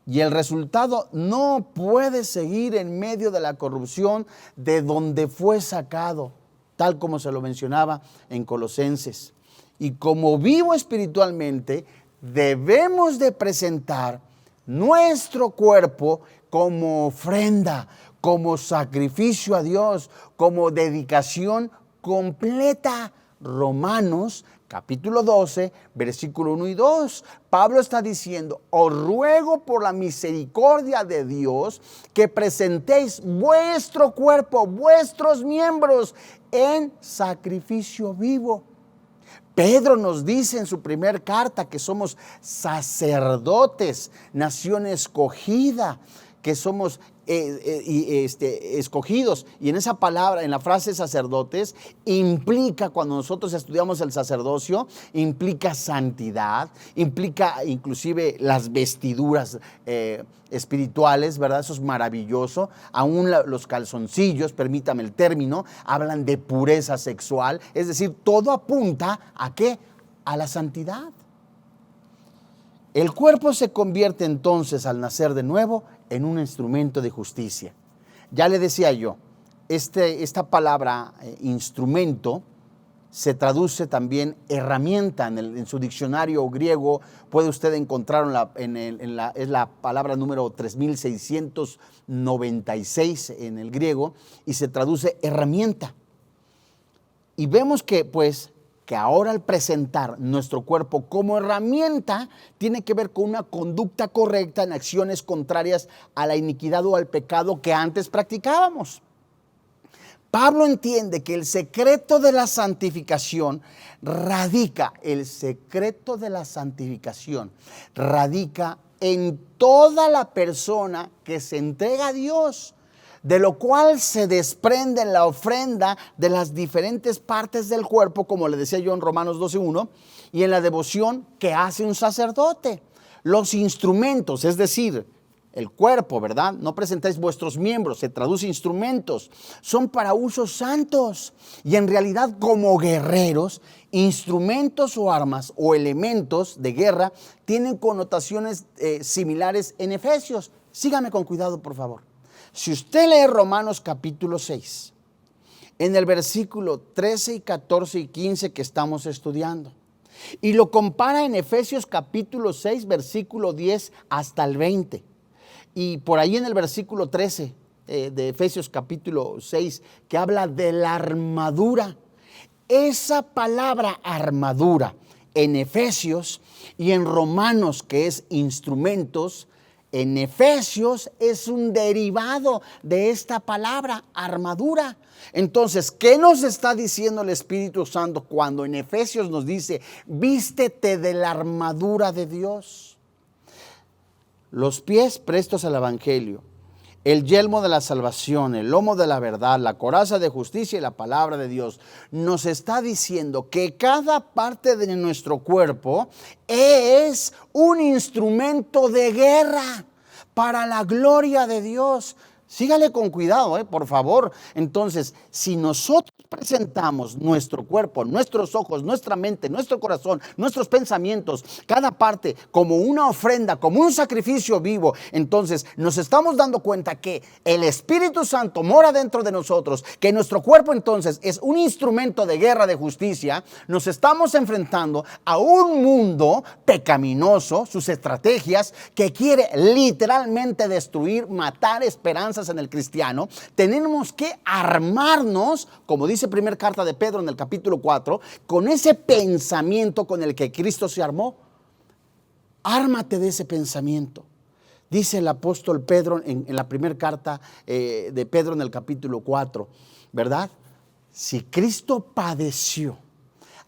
Y el resultado no puede seguir en medio de la corrupción de donde fue sacado, tal como se lo mencionaba en Colosenses. Y como vivo espiritualmente, debemos de presentar nuestro cuerpo como ofrenda, como sacrificio a Dios, como dedicación completa. Romanos capítulo 12, versículo 1 y 2. Pablo está diciendo: os ruego por la misericordia de Dios que presentéis vuestro cuerpo, vuestros miembros en sacrificio vivo. Pedro nos dice en su primer carta que somos sacerdotes, nación escogida, que somos escogidos. Y en esa palabra, en la frase sacerdotes, implica, cuando nosotros estudiamos el sacerdocio, implica santidad, implica inclusive las vestiduras espirituales, ¿verdad? Eso es maravilloso. Aún los calzoncillos, permítame el término, hablan de pureza sexual. Es decir, todo apunta ¿a qué? A la santidad. El cuerpo se convierte entonces al nacer de nuevo en un instrumento de justicia. Ya le decía yo, esta palabra instrumento se traduce también herramienta. En su diccionario griego puede usted encontrar es la palabra número 3696 en el griego, y se traduce herramienta. Y vemos que ahora al presentar nuestro cuerpo como herramienta tiene que ver con una conducta correcta en acciones contrarias a la iniquidad o al pecado que antes practicábamos. Pablo entiende que el secreto de la santificación radica en toda la persona que se entrega a Dios, de lo cual se desprende la ofrenda de las diferentes partes del cuerpo, como le decía yo en Romanos 12:1, y en la devoción que hace un sacerdote. Los instrumentos, es decir, el cuerpo, ¿verdad? No presentáis vuestros miembros, se traduce instrumentos, son para usos santos. Y en realidad, como guerreros, instrumentos o armas o elementos de guerra tienen connotaciones similares en Efesios. Sígame con cuidado, por favor. Si usted lee Romanos capítulo 6, en el versículo 13 y 14 y 15 que estamos estudiando, y lo compara en Efesios capítulo 6, versículo 10 hasta el 20, y por ahí en el versículo 13 de Efesios capítulo 6, que habla de la armadura. Esa palabra armadura en Efesios y en Romanos, que es instrumentos, en Efesios es un derivado de esta palabra, armadura. Entonces, ¿qué nos está diciendo el Espíritu Santo cuando en Efesios nos dice: vístete de la armadura de Dios? Los pies prestos al Evangelio, el yelmo de la salvación, el lomo de la verdad, la coraza de justicia y la palabra de Dios. Nos está diciendo que cada parte de nuestro cuerpo es un instrumento de guerra para la gloria de Dios. Sígale con cuidado, por favor. Entonces, si nosotros presentamos nuestro cuerpo, nuestros ojos, nuestra mente, nuestro corazón, nuestros pensamientos, cada parte como una ofrenda, como un sacrificio vivo, entonces nos estamos dando cuenta que el Espíritu Santo mora dentro de nosotros, que nuestro cuerpo entonces es un instrumento de guerra de justicia. Nos estamos enfrentando a un mundo pecaminoso, sus estrategias, que quiere literalmente destruir, matar esperanzas en el cristiano. Tenemos que armarnos, como dice primera carta de Pedro en el capítulo 4, con ese pensamiento con el que Cristo se armó. Ármate de ese pensamiento. Dice el apóstol Pedro en la primera carta de Pedro en el capítulo 4, ¿verdad? Si Cristo padeció,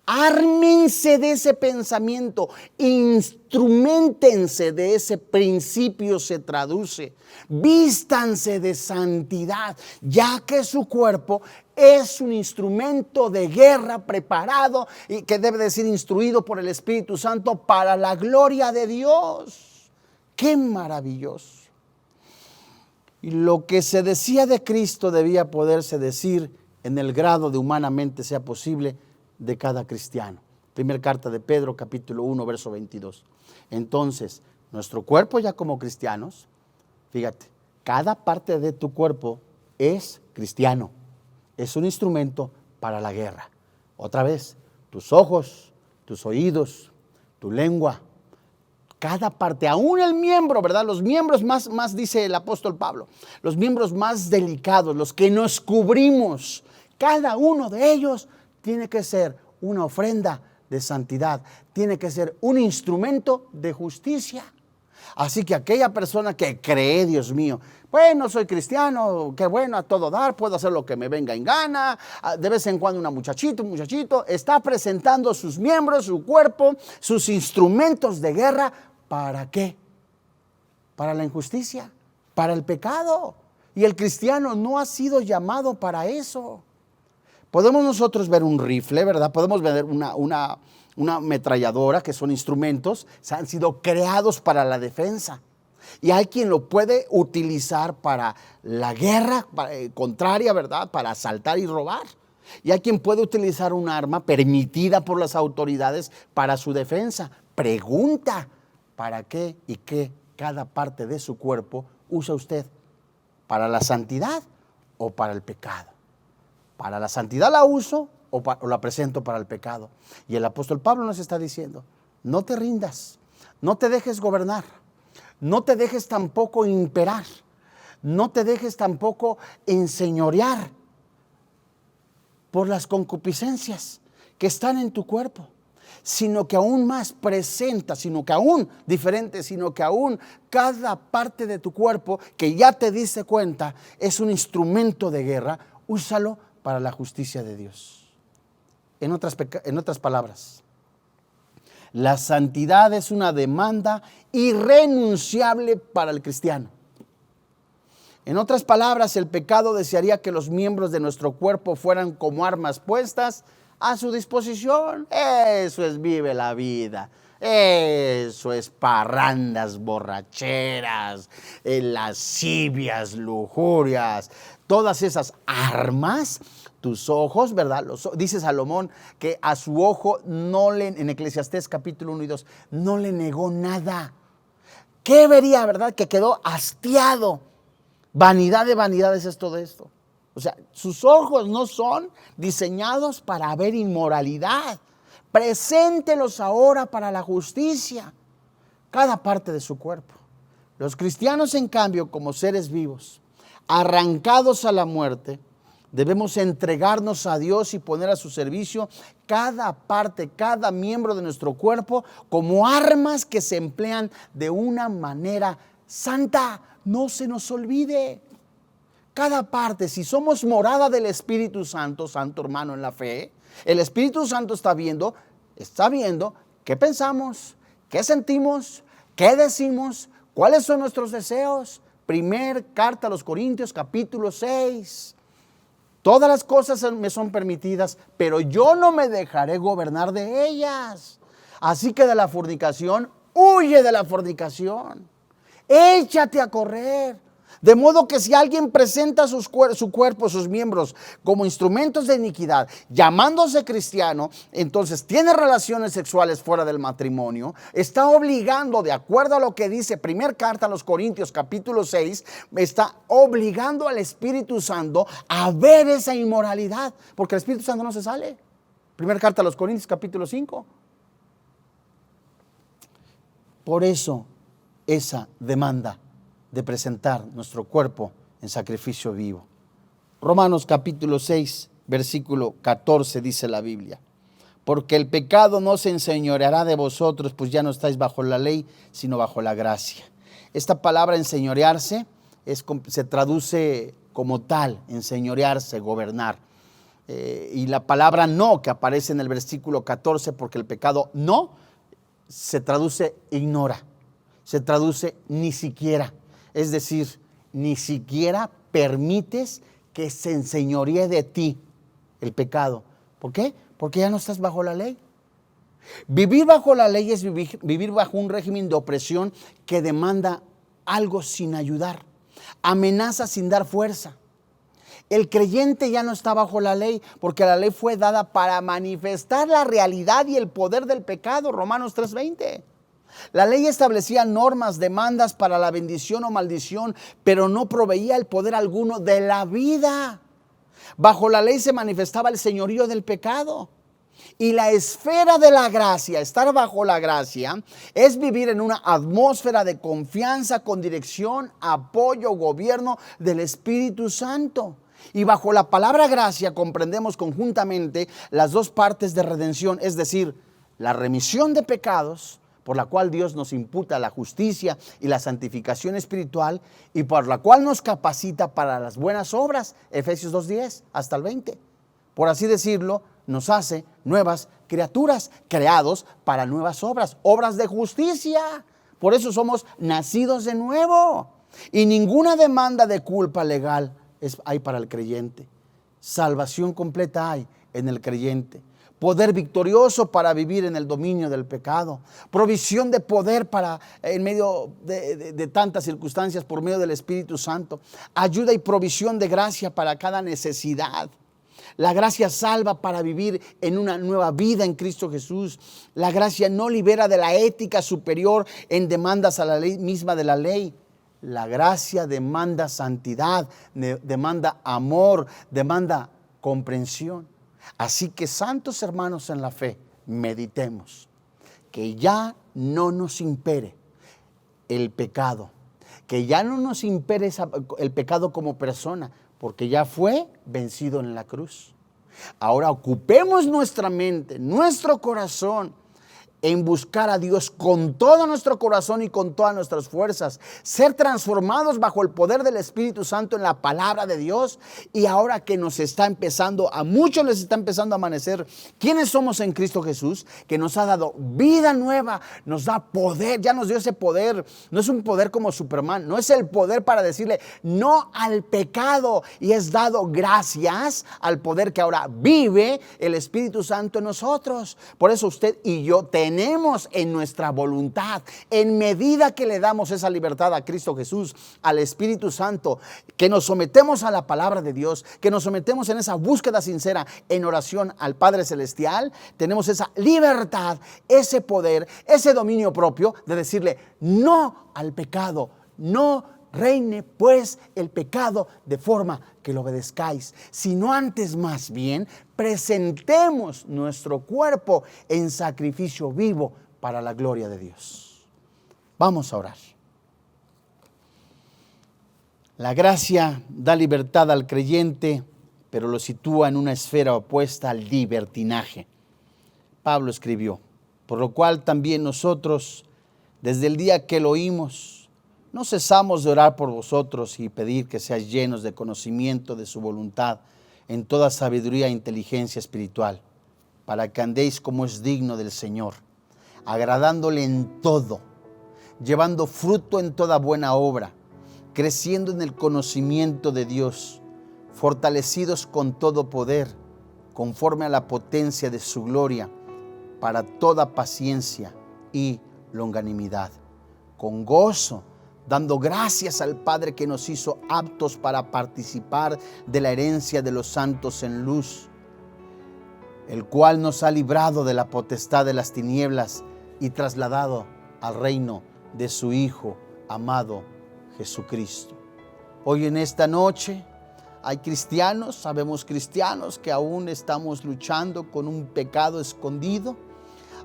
ármense de ese pensamiento, instrumentense de ese principio, se traduce, vístanse de santidad, ya que su cuerpo es un instrumento de guerra preparado y que debe de ser instruido por el Espíritu Santo para la gloria de Dios. ¡Qué maravilloso! Y lo que se decía de Cristo debía poderse decir en el grado de humanamente sea posible de cada cristiano. Primera carta de Pedro, capítulo 1, verso 22. Entonces, nuestro cuerpo ya como cristianos, fíjate, cada parte de tu cuerpo es cristiano, es un instrumento para la guerra. Otra vez, tus ojos, tus oídos, tu lengua, cada parte, aún el miembro, ¿verdad? Los miembros más dice el apóstol Pablo, los miembros más delicados, los que nos cubrimos, cada uno de ellos tiene que ser una ofrenda de santidad, tiene que ser un instrumento de justicia. Así que aquella persona que cree, Dios mío, bueno, soy cristiano, qué bueno, a todo dar, puedo hacer lo que me venga en gana, de vez en cuando un muchachito, está presentando sus miembros, su cuerpo, sus instrumentos de guerra. ¿Para qué? Para la injusticia, para el pecado. Y el cristiano no ha sido llamado para eso. Podemos nosotros ver un rifle, ¿verdad? Podemos ver una ametralladora, que son instrumentos, han sido creados para la defensa. Y hay quien lo puede utilizar para la guerra contraria, ¿verdad? Para asaltar y robar. Y hay quien puede utilizar un arma permitida por las autoridades para su defensa. Pregunta, ¿para qué y qué cada parte de su cuerpo usa usted? ¿Para la santidad o para el pecado? ¿Para la santidad la uso o la presento para el pecado? Y el apóstol Pablo nos está diciendo, no te rindas, no te dejes gobernar, no te dejes tampoco imperar, no te dejes tampoco enseñorear por las concupiscencias que están en tu cuerpo, sino que aún más presenta, sino que aún diferente, sino que aún cada parte de tu cuerpo que ya te diste cuenta es un instrumento de guerra, úsalo para la justicia de Dios. En otras palabras, la santidad es una demanda irrenunciable para el cristiano. En otras palabras, el pecado desearía que los miembros de nuestro cuerpo fueran como armas puestas a su disposición. Eso es vive la vida. Eso es parrandas, borracheras, lascivias, lujurias. Todas esas armas, tus ojos, ¿verdad? Dice Salomón que a su ojo en Eclesiastés capítulo 1 y 2, no le negó nada. ¿Qué vería, verdad? Que quedó hastiado. Vanidad de vanidades es todo esto. O sea, sus ojos no son diseñados para ver inmoralidad. Preséntelos ahora para la justicia. Cada parte de su cuerpo. Los cristianos, en cambio, como seres vivos, arrancados a la muerte, debemos entregarnos a Dios y poner a su servicio cada parte, cada miembro de nuestro cuerpo como armas que se emplean de una manera santa. No se nos olvide. Cada parte, si somos morada del Espíritu Santo, santo hermano en la fe, el Espíritu Santo está viendo qué pensamos, qué sentimos, qué decimos, cuáles son nuestros deseos. Primer carta a los Corintios, capítulo 6. Todas las cosas me son permitidas, pero yo no me dejaré gobernar de ellas. Así que de la fornicación, huye de la fornicación. Échate a correr. De modo que si alguien presenta su cuerpo, sus miembros, como instrumentos de iniquidad, llamándose cristiano, entonces tiene relaciones sexuales fuera del matrimonio, está obligando, de acuerdo a lo que dice primera carta a los Corintios capítulo 6, está obligando al Espíritu Santo a ver esa inmoralidad, porque el Espíritu Santo no se sale. Primera carta a los Corintios capítulo 5. Por eso esa demanda de presentar nuestro cuerpo en sacrificio vivo. Romanos capítulo 6, versículo 14 dice la Biblia: porque el pecado no se enseñoreará de vosotros, pues ya no estáis bajo la ley, sino bajo la gracia. Esta palabra enseñorearse se traduce como tal, enseñorearse, gobernar. Y la palabra no, que aparece en el versículo 14, porque el pecado no, se traduce ignora, se traduce ni siquiera. Es decir, ni siquiera permites que se enseñoree de ti el pecado. ¿Por qué? Porque ya no estás bajo la ley. Vivir bajo la ley es vivir bajo un régimen de opresión que demanda algo sin ayudar, amenaza sin dar fuerza. El creyente ya no está bajo la ley, porque la ley fue dada para manifestar la realidad y el poder del pecado. Romanos 3:20. La ley establecía normas, demandas para la bendición o maldición, pero no proveía el poder alguno de la vida. Bajo la ley se manifestaba el señorío del pecado. Y la esfera de la gracia, estar bajo la gracia, es vivir en una atmósfera de confianza con dirección, apoyo, gobierno del Espíritu Santo. Y bajo la palabra gracia comprendemos conjuntamente las dos partes de redención, es decir, la remisión de pecados, por la cual Dios nos imputa la justicia y la santificación espiritual, y por la cual nos capacita para las buenas obras, Efesios 2:10 hasta el 20. Por así decirlo, nos hace nuevas criaturas, creados para nuevas obras, obras de justicia. Por eso somos nacidos de nuevo. Y ninguna demanda de culpa legal hay para el creyente. Salvación completa hay en el creyente. Poder victorioso para vivir en el dominio del pecado. Provisión de poder para en medio de tantas circunstancias por medio del Espíritu Santo. Ayuda y provisión de gracia para cada necesidad. La gracia salva para vivir en una nueva vida en Cristo Jesús. La gracia no libera de la ética superior en demandas a la ley misma de la ley. La gracia demanda santidad, demanda amor, demanda comprensión. Así que, santos hermanos en la fe, meditemos que ya no nos impere el pecado, que ya no nos impere el pecado como persona, porque ya fue vencido en la cruz. Ahora ocupemos nuestra mente, nuestro corazón, en buscar a Dios con todo nuestro corazón y con todas nuestras fuerzas, ser transformados bajo el poder del Espíritu Santo en la palabra de Dios. Y ahora que nos está empezando, a muchos les está empezando a amanecer quiénes somos en Cristo Jesús, que nos ha dado vida nueva, nos da poder, ya nos dio ese poder. No es un poder como Superman, no es el poder para decirle no al pecado, y es dado gracias al poder que ahora vive el Espíritu Santo en nosotros. Por eso usted y yo tenemos en nuestra voluntad, en medida que le damos esa libertad a Cristo Jesús, al Espíritu Santo, que nos sometemos a la palabra de Dios, que nos sometemos en esa búsqueda sincera en oración al Padre Celestial, tenemos esa libertad, ese poder, ese dominio propio de decirle no al pecado. No reine pues el pecado de forma que lo obedezcáis, sino antes más bien presentemos nuestro cuerpo en sacrificio vivo para la gloria de Dios. Vamos a orar. La gracia da libertad al creyente, pero lo sitúa en una esfera opuesta al libertinaje. Pablo escribió: por lo cual también nosotros, desde el día que lo oímos, no cesamos de orar por vosotros y pedir que seáis llenos de conocimiento de su voluntad en toda sabiduría e inteligencia espiritual, para que andéis como es digno del Señor, agradándole en todo, llevando fruto en toda buena obra, creciendo en el conocimiento de Dios, fortalecidos con todo poder, conforme a la potencia de su gloria, para toda paciencia y longanimidad, con gozo, dando gracias al Padre que nos hizo aptos para participar de la herencia de los santos en luz, el cual nos ha librado de la potestad de las tinieblas y trasladado al reino de su Hijo amado Jesucristo. Hoy en esta noche hay cristianos, sabemos cristianos que aún estamos luchando con un pecado escondido.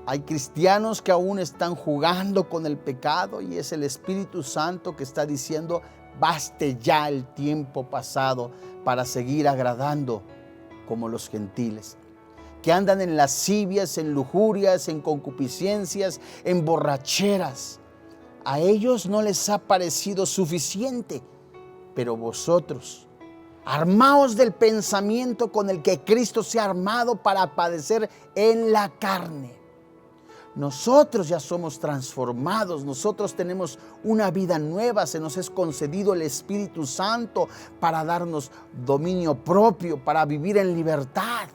Hay cristianos que aún están jugando con el pecado y es el Espíritu Santo que está diciendo: baste ya el tiempo pasado para seguir agradando como los gentiles, que andan en lascivias, en lujurias, en concupiscencias, en borracheras. A ellos no les ha parecido suficiente, pero vosotros, armaos del pensamiento con el que Cristo se ha armado para padecer en la carne. Nosotros ya somos transformados, nosotros tenemos una vida nueva, se nos es concedido el Espíritu Santo para darnos dominio propio, para vivir en libertad.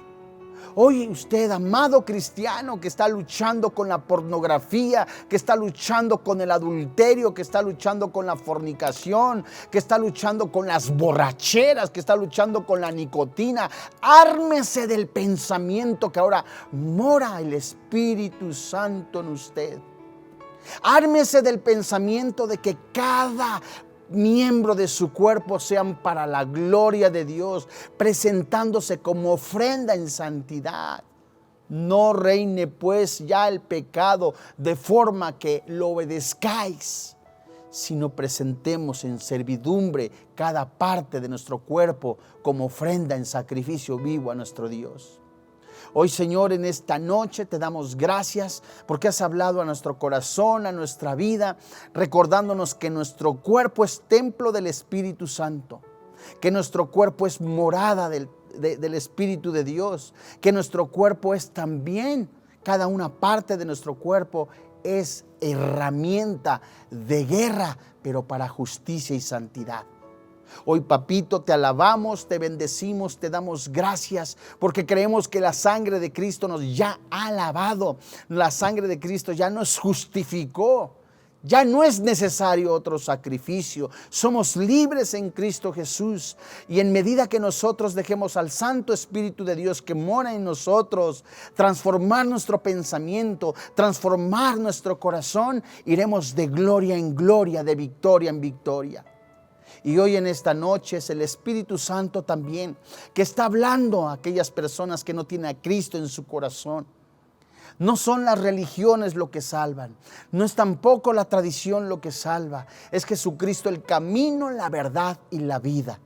Hoy usted, amado cristiano, que está luchando con la pornografía, que está luchando con el adulterio, que está luchando con la fornicación, que está luchando con las borracheras, que está luchando con la nicotina, ármese del pensamiento que ahora mora el Espíritu Santo en usted. Ármese del pensamiento de que cada miembro de su cuerpo sean para la gloria de Dios, presentándose como ofrenda en santidad. No reine pues ya el pecado de forma que lo obedezcáis, sino presentemos en servidumbre cada parte de nuestro cuerpo como ofrenda en sacrificio vivo a nuestro Dios. Hoy, Señor, en esta noche te damos gracias porque has hablado a nuestro corazón, a nuestra vida, recordándonos que nuestro cuerpo es templo del Espíritu Santo, que nuestro cuerpo es morada del Espíritu de Dios, que nuestro cuerpo es también, cada una parte de nuestro cuerpo es herramienta de guerra, pero para justicia y santidad. Hoy, papito, te alabamos, te bendecimos, te damos gracias porque creemos que la sangre de Cristo nos ya ha lavado. La sangre de Cristo ya nos justificó. Ya no es necesario otro sacrificio. Somos libres en Cristo Jesús. Y en medida que nosotros dejemos al Santo Espíritu de Dios que mora en nosotros transformar nuestro pensamiento, transformar nuestro corazón, iremos de gloria en gloria, de victoria en victoria. Y hoy en esta noche es el Espíritu Santo también que está hablando a aquellas personas que no tienen a Cristo en su corazón. No son las religiones lo que salvan, no es tampoco la tradición lo que salva. Es Jesucristo el camino, la verdad y la vida.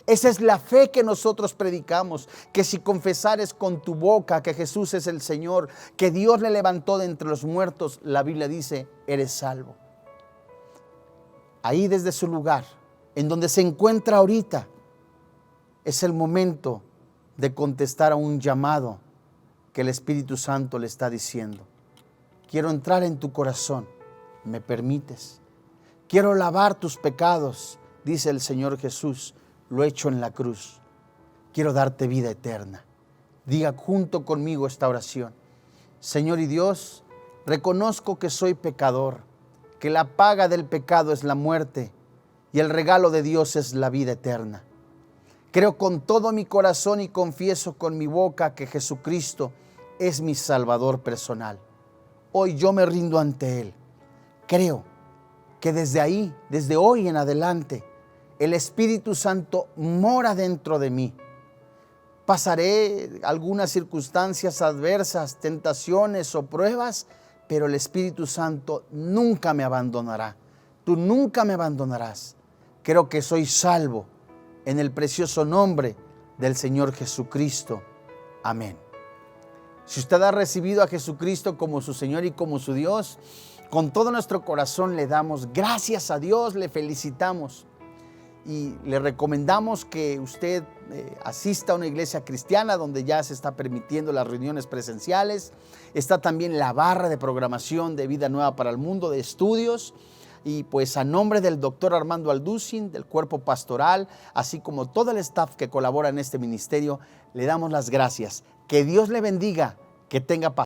Esa es la fe que nosotros predicamos, que si confesares con tu boca que Jesús es el Señor, que Dios le levantó de entre los muertos, la Biblia dice, eres salvo. Ahí desde su lugar, en donde se encuentra ahorita, es el momento de contestar a un llamado que el Espíritu Santo le está diciendo. Quiero entrar en tu corazón, ¿me permites? Quiero lavar tus pecados, dice el Señor Jesús, lo hecho en la cruz. Quiero darte vida eterna. Diga junto conmigo esta oración. Señor y Dios, reconozco que soy pecador, que la paga del pecado es la muerte y el regalo de Dios es la vida eterna. Creo con todo mi corazón y confieso con mi boca que Jesucristo es mi Salvador personal. Hoy yo me rindo ante Él. Creo que desde hoy en adelante, el Espíritu Santo mora dentro de mí. Pasaré algunas circunstancias adversas, tentaciones o pruebas, pero el Espíritu Santo nunca me abandonará. Tú nunca me abandonarás. Creo que soy salvo en el precioso nombre del Señor Jesucristo. Amén. Si usted ha recibido a Jesucristo como su Señor y como su Dios, con todo nuestro corazón le damos gracias a Dios, le felicitamos y le recomendamos que usted asista a una iglesia cristiana donde ya se está permitiendo las reuniones presenciales. Está también la barra de programación de Vida Nueva para el Mundo de estudios. Y pues a nombre del doctor Armando Alducin, del cuerpo pastoral, así como todo el staff que colabora en este ministerio, le damos las gracias. Que Dios le bendiga, que tenga paz.